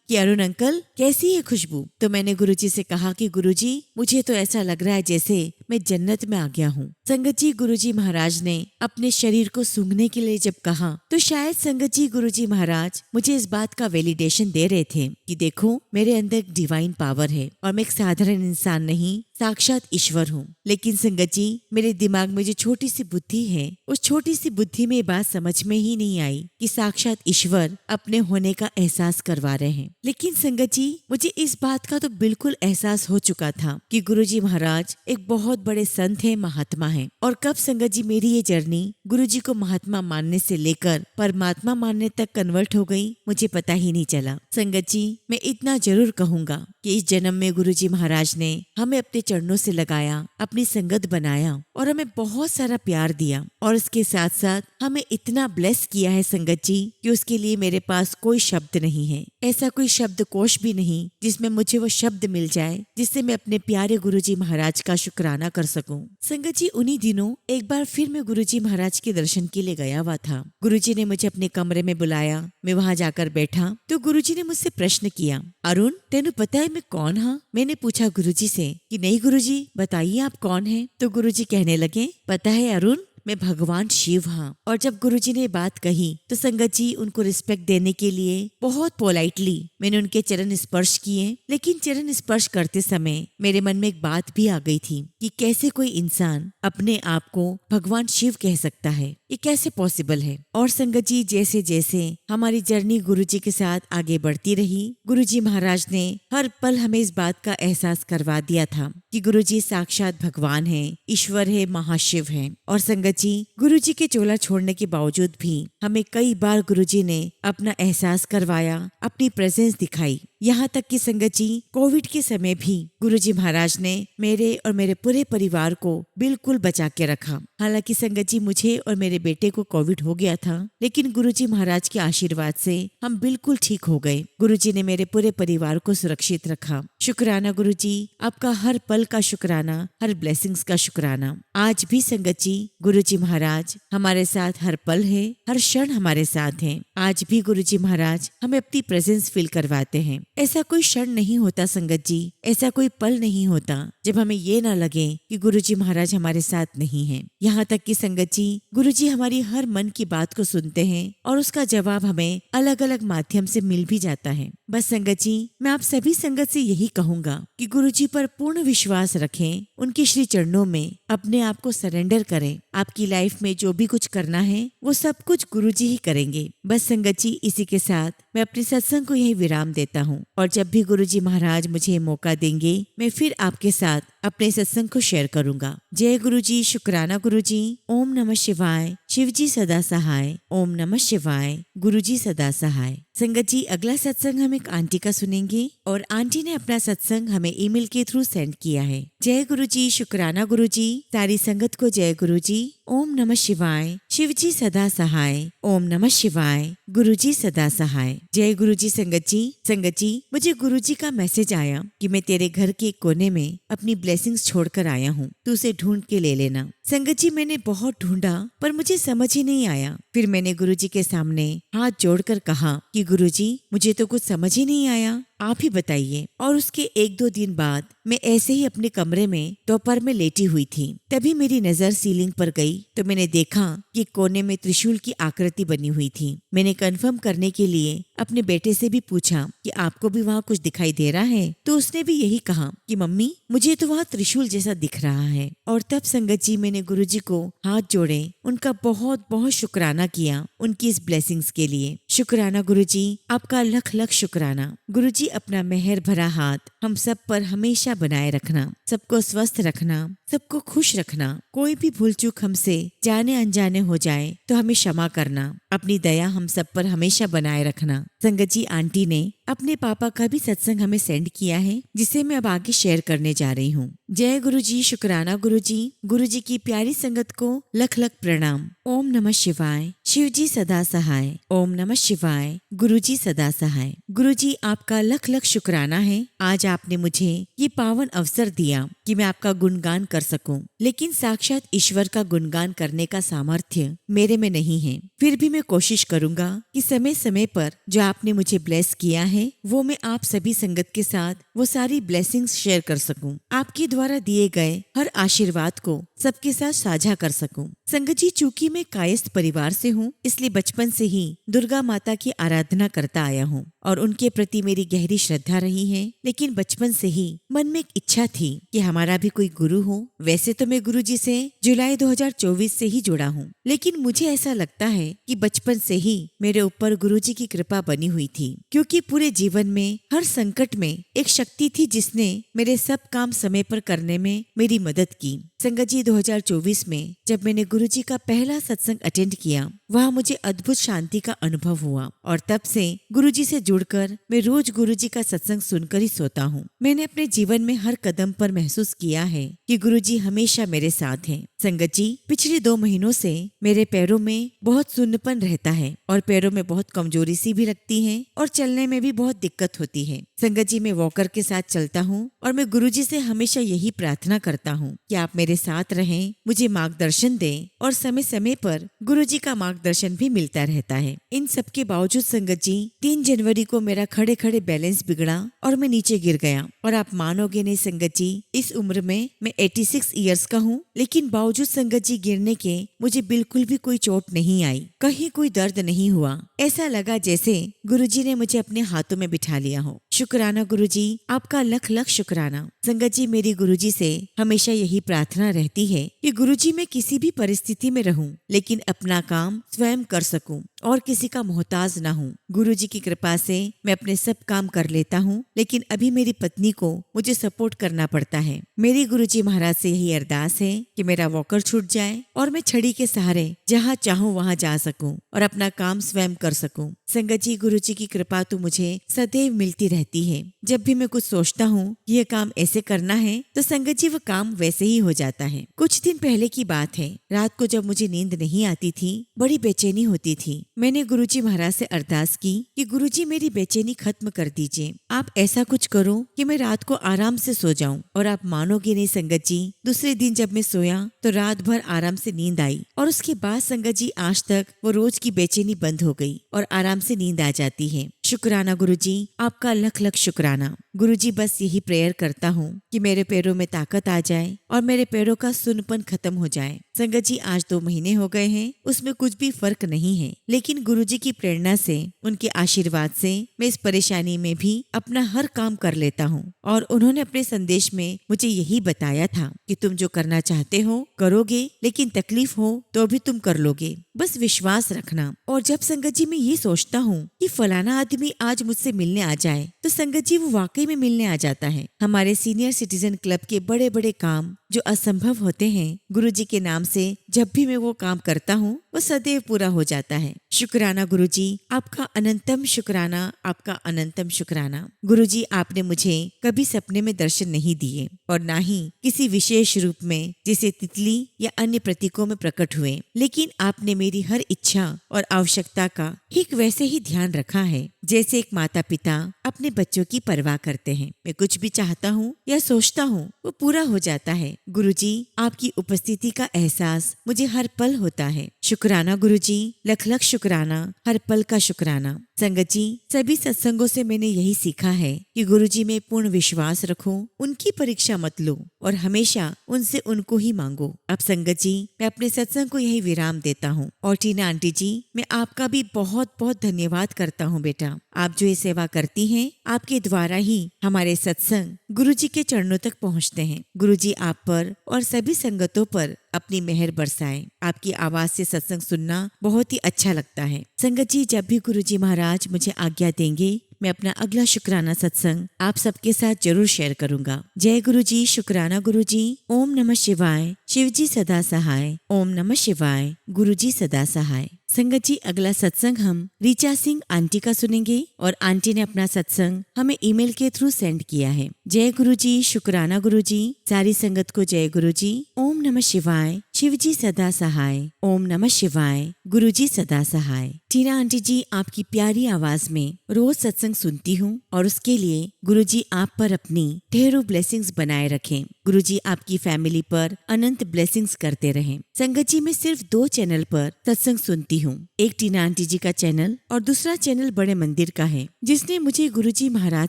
कि अरुण अंकल कैसी है खुशबू। तो मैंने गुरुजी से कहा कि गुरुजी, मुझे तो ऐसा लग रहा है जैसे मैं जन्नत में आ गया हूँ। संगत जी गुरुजी महाराज ने अपने शरीर को सूंघने के लिए जब कहा तो शायद संगत जी गुरुजी महाराज मुझे इस बात का वैलिडेशन दे रहे थे कि देखो, मेरे अंदर एक डिवाइन पावर है और मैं एक साधारण इंसान नहीं, साक्षात ईश्वर हूँ। लेकिन संगत जी, मेरे दिमाग में जो छोटी सी बुद्धि है, उस छोटी सी बुद्धि में ये बात समझ में ही नहीं आई कि साक्षात ईश्वर अपने होने का एहसास करवा रहे हैं। लेकिन संगत जी, मुझे इस बात का तो बिल्कुल एहसास हो चुका था कि गुरुजी महाराज एक बहुत बड़े संत है, महात्मा है। और कब संगत जी मेरी ये जर्नी गुरुजी को महात्मा मानने से लेकर परमात्मा मानने तक कन्वर्ट हो गई, मुझे पता ही नहीं चला। संगत जी, मैं इतना जरूर कहूंगा कि इस जन्म में गुरुजी महाराज ने हमें अपने चरणों से लगाया, अपनी संगत बनाया और हमें बहुत सारा प्यार दिया। और इसके साथ साथ हमें इतना ब्लेस किया है संगत जी कि उसके लिए मेरे पास कोई शब्द नहीं है। ऐसा कोई शब्द कोश भी नहीं जिसमें मुझे वो शब्द मिल जाए जिससे मैं अपने प्यारे गुरुजी महाराज का शुक्राना कर सकूं। संगत जी, उन्हीं दिनों एक बार फिर मैं गुरुजी महाराज के दर्शन के लिए गया हुआ था। गुरुजी ने मुझे अपने कमरे में बुलाया। मैं वहां जाकर बैठा तो गुरुजी ने मुझसे प्रश्न किया, अरुण तेनू पता है मैं कौन हाँ? मैंने पूछा गुरुजी से कि नहीं गुरुजी, बताइए आप कौन हैं? तो गुरुजी कहने लगे, पता है अरुण, मैं भगवान शिव हाँ। और जब गुरुजी ने बात कही तो संगत जी उनको रिस्पेक्ट देने के लिए बहुत पोलाइटली मैंने उनके चरण स्पर्श किए। लेकिन चरण स्पर्श करते समय मेरे मन में एक बात भी आ गई थी कि कैसे कोई इंसान अपने आप को भगवान शिव कह सकता है, ये कैसे पॉसिबल है। और संगत जी, जैसे जैसे हमारी जर्नी गुरुजी के साथ आगे बढ़ती रही, गुरुजी महाराज ने हर पल हमें इस बात का एहसास करवा दिया था कि गुरुजी साक्षात भगवान है, ईश्वर है, महाशिव है। और संगत जी, गुरुजी के चोला छोड़ने के बावजूद भी हमें कई बार गुरुजी ने अपना एहसास करवाया, अपनी प्रेजेंस दिखाई। यहाँ तक कि संगत जी, कोविड के समय भी गुरुजी महाराज ने मेरे और मेरे पूरे परिवार को बिल्कुल बचा के रखा। हालांकि संगत जी, मुझे और मेरे बेटे को कोविड हो गया था, लेकिन गुरुजी महाराज के आशीर्वाद से हम बिल्कुल ठीक हो गए। गुरुजी ने मेरे पूरे परिवार को सुरक्षित रखा। शुक्राना गुरुजी, आपका हर पल का शुक्राना, हर ब्लेसिंग्स का शुक्राना। आज भी संगत जी, गुरुजी महाराज हमारे साथ हर पल है, हर क्षण हमारे साथ हैं। आज भी गुरुजी महाराज हमें अपनी प्रेजेंस फील करवाते हैं। ऐसा कोई क्षण नहीं होता संगत जी, ऐसा कोई पल नहीं होता जब हमें ये ना लगे कि गुरुजी महाराज हमारे साथ नहीं हैं। यहाँ तक कि संगत जी, गुरुजी हमारी हर मन की बात को सुनते हैं और उसका जवाब हमें अलग अलग माध्यम से मिल भी जाता है। बस संगत जी, मैं आप सभी संगत से यही कहूंगा कि गुरुजी पर पूर्ण विश्वास रखें, उनके श्री चरणों में अपने आप को सरेंडर करें। आपकी लाइफ में जो भी कुछ करना है वो सब कुछ गुरुजी ही करेंगे। बस संगत जी, इसी के साथ मैं अपने सत्संग को यही विराम देता हूँ और जब भी गुरुजी महाराज मुझे मौका देंगे मैं फिर आपके साथ अपने सत्संग को शेयर करूंगा। जय गुरुजी, शुक्राना गुरुजी। ओम नमः शिवाय। शिवजी सदा सहाय। ओम नमः शिवाय। गुरुजी सदा सहाय। संगत जी, अगला सत्संग हम एक आंटी का सुनेंगे और आंटी ने अपना सत्संग हमें ईमेल के थ्रू सेंड किया है। जय गुरुजी, शुक्राना गुरुजी। सारी संगत को जय गुरुजी। ओम नमः शिवाय। शिवजी सदा सहाय। ओम नमः शिवाय। गुरुजी सदा सहाय। जय गुरुजी। संगत जी, मुझे गुरुजी का मैसेज आया कि मैं तेरे घर के कोने में अपनी ब्लेसिंग्स छोड़कर आया हूँ, तू उसे ढूंढ के ले लेना। संगत जी, मैंने बहुत ढूंढा पर मुझे समझ ही नहीं आया। फिर मैंने गुरुजी के सामने हाथ जोड़कर कहा कि गुरुजी, मुझे तो कुछ समझ ही नहीं आया, आप ही बताइए। और उसके 1-2 दिन बाद मैं ऐसे ही अपने कमरे में दोपहर में लेटी हुई थी। तभी मेरी नजर सीलिंग पर गई तो मैंने देखा कि कोने में त्रिशूल की आकृति बनी हुई थी। मैंने कंफर्म करने के लिए अपने बेटे से भी पूछा कि आपको भी वहाँ कुछ दिखाई दे रहा है? तो उसने भी यही कहा कि मम्मी, मुझे तो वहाँ त्रिशूल जैसा दिख रहा है। और तब संगत जी, मैंने गुरुजी को हाथ जोड़े, उनका बहुत बहुत शुक्राना किया उनकी इस ब्लेसिंग्स के लिए। शुक्राना गुरुजी, आपका लख लख शुक्राना। गुरुजी, अपना मेहर भरा हाथ हम सब पर हमेशा बनाए रखना, सबको स्वस्थ रखना, सबको खुश रखना। कोई भी भूल चूक हमसे जाने अनजाने हो जाए तो हमें क्षमा करना। अपनी दया हम सब पर हमेशा बनाए रखना। संगत जी, आंटी ने अपने पापा का भी सत्संग हमें सेंड किया है, जिसे मैं अब आगे शेयर करने जा रही हूँ। जय गुरुजी, शुक्राना गुरुजी। गुरुजी की प्यारी संगत को लख लख प्रणाम। ओम नमः शिवाय। शिव जी सदा सहाय। ओम नमः शिवाय। गुरुजी सदा सहाय। गुरुजी, आपका लख लख शुक्राना है। आज आपने मुझे ये पावन अवसर दिया कि मैं आपका गुणगान कर सकूं, लेकिन साक्षात ईश्वर का गुणगान करने का सामर्थ्य मेरे में नहीं है। फिर भी मैं कोशिश करूंगा कि समय समय पर जो आपने मुझे ब्लेस किया है वो मैं आप सभी संगत के साथ वो सारी ब्लेसिंग्स शेयर कर सकूं। आपके द्वारा दिए गए हर आशीर्वाद को सबके साथ साझा कर सकूं। संगत जी, चूंकि मैं कायस्थ परिवार से हूँ, इसलिए बचपन से ही दुर्गा माता की आराधना करता आया हूँ और उनके प्रति मेरी गहरी श्रद्धा रही है। लेकिन बचपन से ही मन में एक इच्छा थी कि हमारा भी कोई गुरु हो। वैसे तो मैं गुरुजी से जुलाई 2024 से ही जुड़ा हूँ, लेकिन मुझे ऐसा लगता है कि बचपन से ही मेरे ऊपर गुरुजी की कृपा बनी हुई थी, क्योंकि पूरे जीवन में हर संकट में एक शक्ति थी जिसने मेरे सब काम समय पर करने में मेरी मदद की। संगत जी, 2024 में जब मैंने गुरुजी का पहला सत्संग अटेंड किया, वहाँ मुझे अद्भुत शांति का अनुभव हुआ और तब से गुरुजी से जुड़कर मैं रोज गुरुजी का सत्संग सुनकर ही सोता हूँ। मैंने अपने जीवन में हर कदम पर महसूस किया है कि गुरुजी हमेशा मेरे साथ हैं। संगत जी, पिछले 2 महीनों से मेरे पैरों में बहुत सुन्नपन रहता है और पैरों में बहुत कमजोरी सी भी लगती है और चलने में भी बहुत दिक्कत होती है। संगत जी, मैं वॉकर के साथ चलता हूँ और मैं गुरुजी से हमेशा यही प्रार्थना करता हूँ कि आप मेरे साथ रहें, मुझे मार्गदर्शन दें, और समय समय पर गुरुजी का मार्गदर्शन भी मिलता रहता है। इन सब के बावजूद संगत जी, 3 जनवरी को मेरा खड़े खड़े बैलेंस बिगड़ा और मैं नीचे गिर गया। और आप मानोगे नहीं संगत जी, इस उम्र में मैं 86 इयर्स का हूँ, लेकिन बावजूद संगत जी गिरने के मुझे बिल्कुल भी कोई चोट नहीं आई, कहीं कोई दर्द नहीं हुआ। ऐसा लगा जैसे गुरुजी ने मुझे अपने हाथों में बिठा लिया हो। शुक्राना गुरुजी, आपका लख लख शुक्राना। संगत जी, मेरी गुरुजी से हमेशा यही प्रार्थना रहती है कि गुरुजी मैं किसी भी परिस्थिति में रहूं, लेकिन अपना काम स्वयं कर सकूं और किसी का मोहताज ना हूं। गुरुजी की कृपा से मैं अपने सब काम कर लेता हूं, लेकिन अभी मेरी पत्नी को मुझे सपोर्ट करना पड़ता है। मेरी गुरुजी महाराज से यही अरदास है कि मेरा वॉकर छूट जाए और मैं छड़ी के सहारे जहाँ चाहूँ वहाँ जा सकूं और अपना काम स्वयं कर सकूं। संगत जी, गुरुजी की कृपा तो मुझे सदैव मिलती रहती है। जब भी मैं कुछ सोचता हूँ ये काम ऐसे करना है तो संगत जी वो काम वैसे ही हो जाता है। कुछ दिन पहले की बात है, रात को जब मुझे नींद नहीं आती थी, बड़ी बेचैनी होती थी, मैंने गुरुजी महाराज से अरदास की कि गुरुजी मेरी बेचैनी खत्म कर दीजिए। आप ऐसा कुछ करो कि मैं रात को आराम से सो जाऊं। और आप मानोगे नहीं संगत जी, दूसरे दिन जब मैं सोया तो रात भर आराम से नींद आई और उसके बाद संगत जी आज तक वो रोज की बेचैनी बंद हो गई और आराम से नींद आ जाती है। शुक्राना गुरुजी, आपका लख लख शुक्राना। गुरुजी, बस यही प्रेयर करता हूँ कि मेरे पैरों में ताकत आ जाए और मेरे पैरों का सुनपन खत्म हो जाए। संगत जी, आज 2 महीने हो गए हैं, उसमें कुछ भी फर्क नहीं है, लेकिन गुरुजी की प्रेरणा से, उनके आशीर्वाद से मैं इस परेशानी में भी अपना हर काम कर लेता हूँ। और उन्होंने अपने संदेश में मुझे यही बताया था कि तुम जो करना चाहते हो करोगे, लेकिन तकलीफ हो तो भी तुम कर लोगे, बस विश्वास रखना। और जब संगत जी मैं ये सोचता हूँ कि फलाना आदमी आज मुझसे मिलने आ जाए, तो संगत जी वो वाकई में मिलने आ जाता है। हमारे सीनियर सिटीजन क्लब के बड़े बड़े काम जो असंभव होते हैं, गुरुजी के नाम से जब भी मैं वो काम करता हूँ वो सदैव पूरा हो जाता है। शुक्राना गुरुजी, आपका अनंतम शुक्राना, आपका अनंतम शुक्राना। गुरुजी, आपने मुझे कभी सपने में दर्शन नहीं दिए और ना ही किसी विशेष रूप में जैसे तितली या अन्य प्रतीकों में प्रकट हुए, लेकिन आपने मेरी हर इच्छा और आवश्यकता का ठीक वैसे ही ध्यान रखा है जैसे एक माता पिता अपने बच्चों की परवाह करते हैं। मैं कुछ भी चाहता हूँ या सोचता हूँ वो पूरा हो जाता है। गुरुजी, आपकी उपस्थिति का एहसास मुझे हर पल होता है। शुक्राना गुरुजी, लख लख शुक्राना, हर पल का शुक्राना। संगत जी, सभी सत्संगों से मैंने यही सीखा है कि गुरुजी में पूर्ण विश्वास रखो, उनकी परीक्षा मत लो और हमेशा उनसे उनको ही मांगो। अब संगत जी, मैं अपने सत्संग को यही विराम देता हूँ। और टीना आंटी जी, मैं आपका भी बहुत बहुत धन्यवाद करता हूँ बेटा। आप जो ये सेवा करती हैं, आपके द्वारा ही हमारे सत्संग गुरुजी के चरणों तक पहुँचते हैं। गुरुजी आप पर और सभी संगतों पर अपनी मेहर बरसाए। आपकी आवाज से सत्संग सुनना बहुत ही अच्छा लगता है। संगत जी, जब भी गुरुजी महाराज मुझे आज्ञा देंगे, मैं अपना अगला शुक्राना सत्संग आप सबके साथ जरूर शेयर करूंगा। जय गुरुजी, शुक्राना गुरुजी। ओम नमः शिवाय। शिवजी सदा सहाय। ओम नमः शिवाय। गुरुजी सदा सहाय। संगत जी, अगला सत्संग हम रीचा सिंह आंटी का सुनेंगे और आंटी ने अपना सत्संग हमें ईमेल के थ्रू सेंड किया है। जय गुरुजी, शुक्राना गुरुजी। सारी संगत को जय गुरुजी। ओम नमः शिवाय। शिवजी सदा सहाय। ओम नमः शिवाय। गुरुजी सदा सहाय। टीना आंटी जी, आपकी प्यारी आवाज में रोज सत्संग सुनती हूँ और उसके लिए गुरुजी आप पर अपनी ढेरों ब्लेसिंग्स बनाए रखें। गुरुजी आपकी फैमिली पर अनंत ब्लेसिंग्स करते रहें। संगत जी, मैं सिर्फ 2 चैनल पर सत्संग सुनती हूँ। एक टीना आंटी जी का चैनल और दूसरा चैनल बड़े मंदिर का है, जिसने मुझे गुरुजी महाराज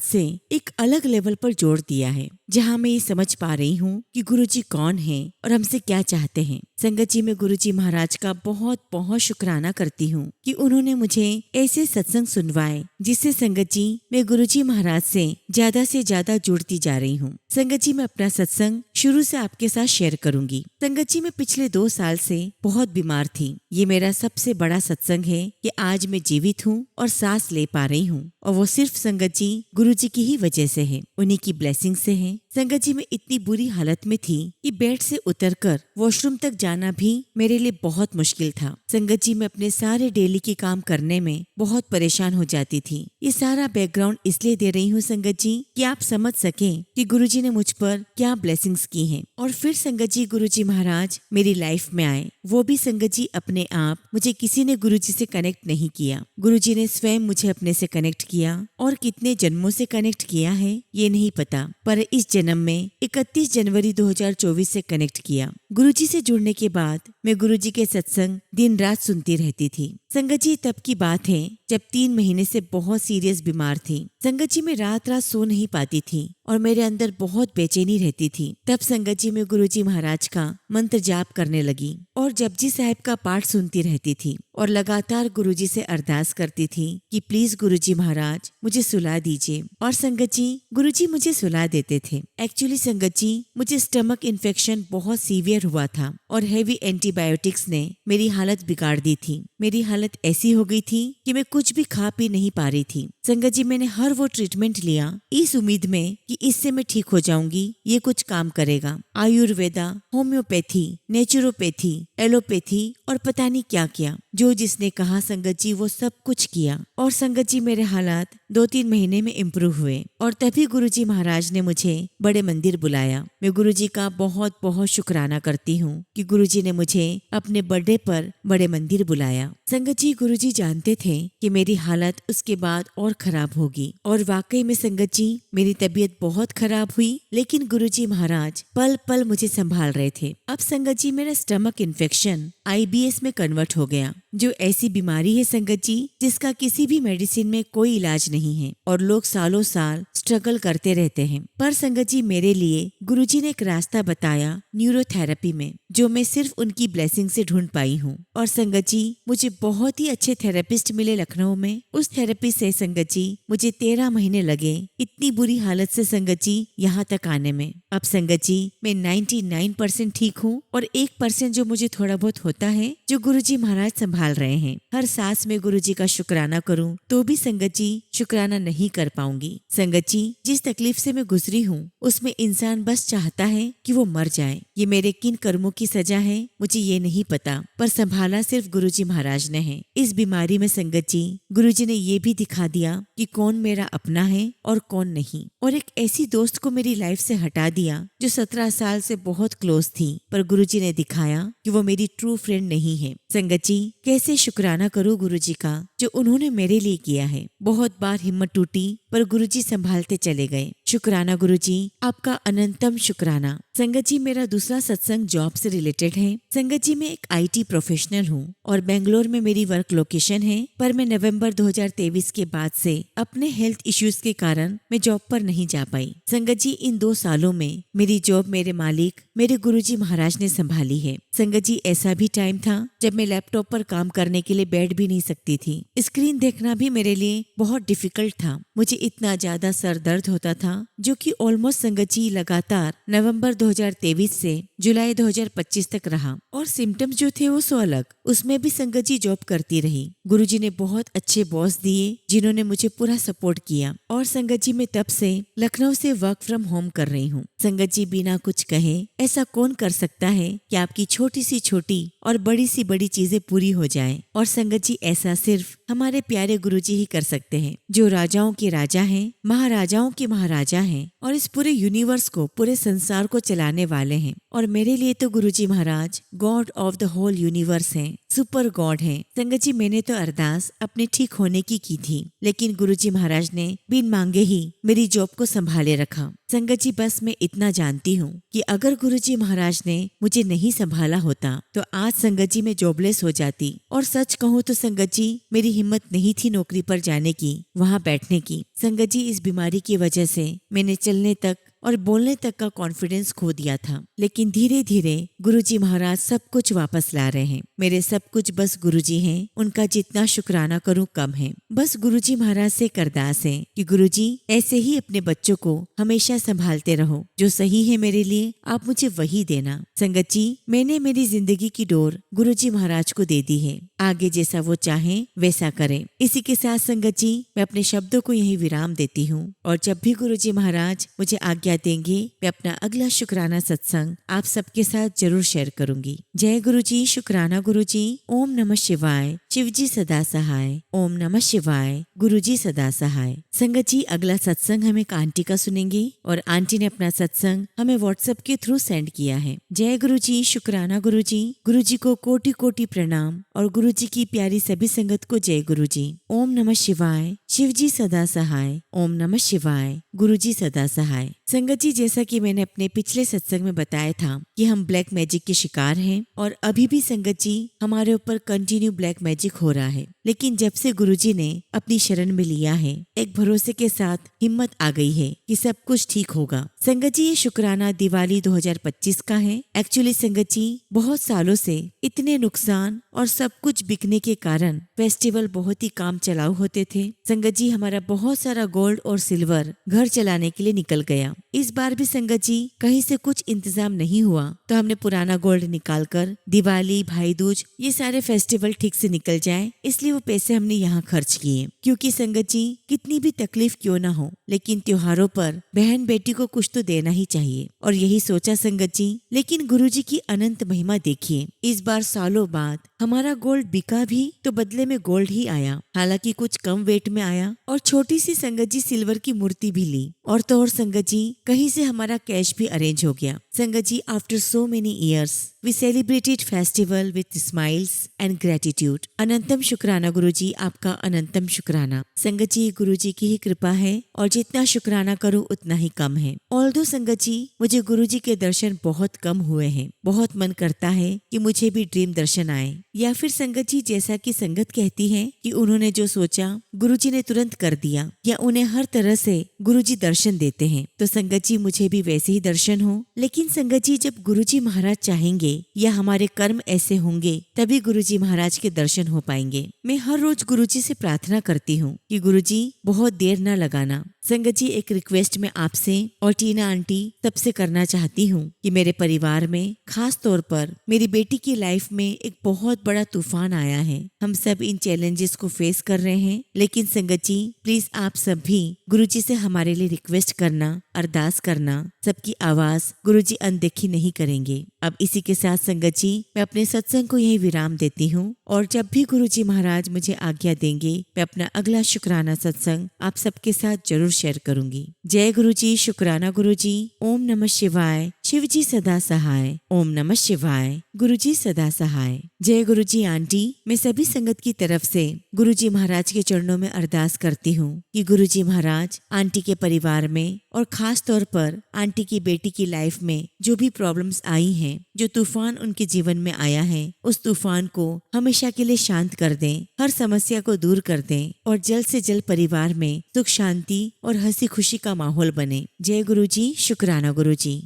से एक अलग लेवल पर जोड़ दिया है, जहाँ मैं ये समझ पा रही हूँ कि गुरुजी कौन है और हमसे क्या चाहते हैं। संगत जी, मैं गुरुजी महाराज का बहुत बहुत शुक्राना करती हूँ कि उन्होंने मुझे ऐसे सत्संग सुनवाए, जिससे संगत जी मैं गुरुजी महाराज से ज्यादा जुड़ती जा रही हूँ। संगत जी, मैं अपना सत्संग शुरू से आपके साथ शेयर करूंगी। संगत जी, मैं पिछले 2 साल से बहुत बीमार थी। ये मेरा सबसे बड़ा सत्संग है कि आज मैं जीवित हूँ और सांस ले पा रही हूँ, और वो सिर्फ संगत जी गुरुजी की ही वजह से है, उन्हीं की ब्लेसिंग से है। संगत जी, मैं इतनी बुरी हालत में थी कि बेड से उतरकर वॉशरूम तक जाना भी मेरे लिए बहुत मुश्किल था। संगत जी, मैं अपने सारे डेली के काम करने में बहुत परेशान हो जाती थी। ये सारा बैकग्राउंड इसलिए दे रही हूँ संगत जी कि आप समझ सकें कि गुरुजी ने मुझ पर क्या ब्लेसिंग्स की हैं। और फिर संगत जी गुरुजी महाराज मेरी लाइफ में आए, वो भी संगत जी अपने आप। मुझे किसी ने गुरुजी से कनेक्ट नहीं किया, गुरुजी ने स्वयं मुझे अपने से कनेक्ट किया। और कितने जन्मों से कनेक्ट किया है ये नहीं पता, पर इस जन्म में 31 जनवरी 2024 से कनेक्ट किया। गुरुजी से जुड़ने के बाद मैं गुरुजी के सत्संग दिन रात सुनती रहती थी। संगत जी, तब की बात है जब 3 महीने से बहुत सीरियस बीमार थी। संगत जी, मैं रात रात सो नहीं पाती थी और मेरे अंदर बहुत बेचैनी रहती थी। तब संगत जी मैं गुरुजी महाराज का मंत्र जाप करने लगी और जपजी साहिब का पाठ सुनती रहती थी और लगातार गुरुजी से अरदास करती थी कि प्लीज गुरुजी महाराज मुझे सुला दीजिए। और संगत जी गुरुजी मुझे सुला देते थे। एक्चुअली संगत जी मुझे स्टमक इन्फेक्शन बहुत सीवियर हुआ था और हेवी एंटीबायोटिक्स ने मेरी हालत बिगाड़ दी थी। मेरी हालत ऐसी हो गई थी कि मैं कुछ भी खा पी नहीं पा रही थी। संगत जी, मैंने हर वो ट्रीटमेंट लिया इस उम्मीद में कि इससे मैं ठीक हो जाऊंगी, ये कुछ काम करेगा। आयुर्वेदा, होम्योपैथी, नेचुरोपैथी, एलोपैथी और पता नहीं क्या क्या, जो जिसने कहा संगत जी वो सब कुछ किया। और संगत जी मेरे हालात 2-3 महीने में इम्प्रूव हुए और तभी गुरुजी महाराज ने मुझे बड़े मंदिर बुलाया। मैं गुरुजी का बहुत बहुत शुक्राना करती हूँ कि गुरुजी ने मुझे अपने बर्थडे पर बड़े मंदिर बुलाया। संगत जी गुरुजी जानते थे कि मेरी हालत उसके बाद और खराब होगी और वाकई में संगत जी मेरी तबीयत बहुत खराब हुई, लेकिन गुरुजी महाराज पल पल मुझे संभाल रहे थे। अब संगत जी मेरा स्टमक इन्फेक्शन IBS में कन्वर्ट हो गया, जो ऐसी बीमारी है संगत जी जिसका किसी भी मेडिसिन में कोई इलाज नहीं है और लोग सालों साल स्ट्रगल करते रहते हैं। पर संगत जी मेरे लिए गुरुजी ने एक रास्ता बताया न्यूरोथेरेपी में, जो मैं सिर्फ उनकी ब्लेसिंग से ढूंढ पाई हूँ। और संगत जी मुझे बहुत ही अच्छे थेरेपिस्ट मिले लखनऊ में। उस थेरेपी से संगत जी मुझे 13 महीने लगे इतनी बुरी हालत से संगत जी यहाँ तक आने में। अब संगत जी मैं 99% ठीक हूँ और 1% जो मुझे थोड़ा बहुत होता है जो गुरुजी महाराज संभाल रहे हैं। हर सांस में गुरुजी का शुक्राना करूँ तो भी संगत जी शुक्राना नहीं कर पाऊंगी। संगत जी जिस तकलीफ से मैं गुजरी हूँ उसमें इंसान बस चाहता है कि वो मर जाए। ये मेरे किन कर्मों की सजा है मुझे ये नहीं पता, पर संभाला सिर्फ गुरुजी महाराज ने है। इस बीमारी में संगत जी गुरुजी ने ये भी दिखा दिया कि कौन मेरा अपना है और कौन नहीं, और एक ऐसी दोस्त को मेरी लाइफ से हटा दिया जो 17 साल से बहुत क्लोज थी, पर गुरुजी ने दिखाया कि वो मेरी ट्रू फ्रेंड नहीं है। संगत जी कैसे शुक्राना करूं गुरुजी का जो उन्होंने मेरे लिए किया है। बहुत बार हिम्मत टूटी पर गुरुजी संभालते चले गए। शुक्राना गुरुजी, आपका अनंतम शुक्राना। संगत जी मेरा दूसरा सत्संग जॉब से रिलेटेड है। संगत जी मैं एक IT प्रोफेशनल हूँ और बेंगलोर में मेरी वर्क लोकेशन है, पर मैं नवंबर 2023 के बाद से अपने हेल्थ इश्यूज के कारण मैं जॉब पर नहीं जा पाई। संगत जी इन 2 सालों में मेरी जॉब मेरे मालिक मेरे गुरुजी महाराज ने संभाली है। संगत जी, ऐसा भी टाइम था जब मैं लैपटॉप पर काम करने के लिए बैठ भी नहीं सकती थी। स्क्रीन देखना भी मेरे लिए बहुत डिफिकल्ट था। मुझे इतना ज्यादा सर दर्द होता था, जो कि ऑलमोस्ट संगत जी लगातार नवंबर 2023 से जुलाई 2025 तक रहा। और सिम्टम्स जो थे वो सो अलग। उसमें भी संगत जी जॉब करती रही। गुरुजी ने बहुत अच्छे बॉस दिए, जिन्होंने मुझे पूरा सपोर्ट किया। और संगत जी, मैं तब से लखनऊ से वर्क फ्रॉम होम कर रही हूँ। संगत जी, बिना कुछ कहे ऐसा कौन कर सकता है कि आपकी छोटी सी छोटी और बड़ी सी बड़ी चीजें पूरी हो जाएं। और संगत जी, ऐसा सिर्फ हमारे प्यारे गुरुजी ही कर सकते हैं, जो राजाओं के राजा हैं, महाराजाओं के महाराजा हैं और इस पूरे यूनिवर्स को, पूरे संसार को चलाने वाले हैं। और मेरे लिए तो Guruji Maharaj God of the whole universe हैं, सुपर गॉड हैं। संगत जी, मैंने तो अरदास अपने ठीक होने की थी, लेकिन गुरुजी महाराज ने बिन मांगे ही मेरी जॉब को संभाले रखा। संगत जी, बस मैं इतना जानती हूँ कि अगर गुरुजी महाराज ने मुझे नहीं संभाला होता तो आज संगत जी मैं जॉबलेस हो जाती। और सच कहूँ तो संगत जी, मेरी हिम्मत नहीं थी नौकरी पर जाने की, वहाँ बैठने की। संगत जी, इस बीमारी की वजह से मैंने चलने तक और बोलने तक का कॉन्फिडेंस खो दिया था। लेकिन धीरे धीरे गुरुजी महाराज सब कुछ वापस ला रहे हैं। मेरे सब कुछ बस गुरुजी हैं, उनका जितना शुक्राना करूं कम है। बस गुरुजी महाराज से अरदास है कि गुरुजी ऐसे ही अपने बच्चों को हमेशा संभालते रहो। जो सही है मेरे लिए आप मुझे वही देना। संगत जी, मैंने मेरी जिंदगी की डोर गुरुजी महाराज को दे दी है। आगे जैसा वो चाहे वैसा करें। इसी के साथ संगत जी, मैं अपने शब्दों को यही विराम देती हूँ। और जब भी गुरुजी महाराज मुझे आज्ञा देंगे, मैं अपना अगला शुक्राना सत्संग आप सबके साथ जरूर शेयर करूंगी। जय गुरुजी, शुक्राना गुरुजी। ओम नमः शिवाय। शिवजी सदा सहाय। ओम नमः शिवाय। गुरुजी सदा सहाय। संगत जी, अगला सत्संग हम एक आंटी का सुनेंगे और आंटी ने अपना सत्संग हमें व्हाट्सएप के थ्रू सेंड किया है। जय गुरुजी, शुक्राना गुरुजी। गुरुजी को कोटि कोटि प्रणाम और गुरुजी की प्यारी सभी संगत को जय गुरुजी। ओम नमः शिवाय। शिवजी सदा सहाय। ओम नमः शिवाय। गुरुजी सदा सहाय। संगत जी, जैसा कि मैंने अपने पिछले सत्संग में बताया था कि हम ब्लैक मैजिक के शिकार हैं और अभी भी संगत जी हमारे ऊपर कंटिन्यू ब्लैक मैजिक हो रहा है। लेकिन जब से गुरुजी ने अपनी शरण में लिया है, एक भरोसे के साथ हिम्मत आ गई है कि सब कुछ ठीक होगा। संगत जी, ये शुक्राना दिवाली 2025 का है। एक्चुअली संगत जी, बहुत सालों से इतने नुकसान और सब कुछ बिकने के कारण फेस्टिवल बहुत ही काम चलाऊ होते थे। संगत जी, हमारा बहुत सारा गोल्ड और सिल्वर घर चलाने के लिए निकल गया। इस बार भी संगत जी कहीं से कुछ इंतजाम नहीं हुआ, तो हमने पुराना गोल्ड निकालकर दिवाली, भाई दूज, ये सारे फेस्टिवल ठीक से निकल जाए, इसलिए वो पैसे हमने यहाँ खर्च किए। क्योंकि संगत जी, कितनी भी तकलीफ क्यों ना हो, लेकिन त्योहारों पर बहन बेटी को कुछ तो देना ही चाहिए। और यही सोचा संगत जी। लेकिन गुरुजी की अनंत महिमा देखिए, इस बार सालों बाद हमारा गोल्ड बिका भी तो बदले में गोल्ड ही आया। हालांकि कुछ कम वेट में आया और छोटी सी संगत जी सिल्वर की मूर्ति भी ली। और तो और संगत जी, कहीं से हमारा कैश भी अरेंज हो गया। संगत जी, after so many years we celebrated festival with smiles and gratitude. अनंतम शुक्राना गुरुजी, आपका अनंतम शुक्राना। संगत जी, गुरुजी की ही कृपा है और जितना शुक्राना करूं उतना ही कम है। ऑल्दो संगत जी, मुझे गुरुजी के दर्शन बहुत कम हुए हैं। बहुत मन करता है कि मुझे भी ड्रीम दर्शन आए, या फिर संगत जी जैसा कि संगत कहती है कि उन्होंने जो सोचा गुरुजी ने तुरंत कर दिया, या उन्हें हर तरह से गुरुजी दर्शन देते हैं। तो संगत जी, मुझे भी वैसे ही दर्शन हो। लेकिन संगत जी, जब गुरुजी महाराज चाहेंगे या हमारे कर्म ऐसे होंगे तभी गुरुजी महाराज के दर्शन हो पाएंगे। मैं हर रोज गुरुजी से प्रार्थना करती हूँ कि गुरुजी बहुत देर न लगाना। संगत जी, एक रिक्वेस्ट मैं आपसे और टीना आंटी सबसे करना चाहती हूँ कि मेरे परिवार में, खास तौर पर मेरी बेटी की लाइफ में एक बहुत बड़ा तूफान आया है। हम सब इन चैलेंजेस को फेस कर रहे हैं। लेकिन संगत जी, प्लीज आप सब भी गुरुजी से हमारे लिए रिक्वेस्ट करना, अरदास करना। सबकी आवाज गुरुजी अनदेखी नहीं करेंगे। अब इसी के साथ संगत जी, मैं अपने सत्संग को यही विराम देती हूँ और जब भी गुरुजी महाराज मुझे आज्ञा देंगे, मैं अपना अगला शुक्राना सत्संग आप सबके साथ जरूर शेयर करूंगी। जय गुरुजी, शुक्राना गुरुजी। ओम नमः शिवाय। शिवजी सदा सहाय। ओम नमः शिवाय। गुरुजी सदा सहाय। जय गुरुजी आंटी, मैं सभी संगत की तरफ से गुरुजी महाराज के चरणों में अरदास करती हूँ कि गुरुजी महाराज आंटी के परिवार में और खास तौर पर आंटी की बेटी की लाइफ में जो भी प्रॉब्लम्स आई हैं, जो तूफान उनके जीवन में आया है, उस तूफान को हमेशा के लिए शांत कर दें, हर समस्या को दूर कर दें और जल्द से जल्द परिवार में सुख शांति और हंसी खुशी का माहौल बने। जय गुरुजी, शुक्राना गुरुजी।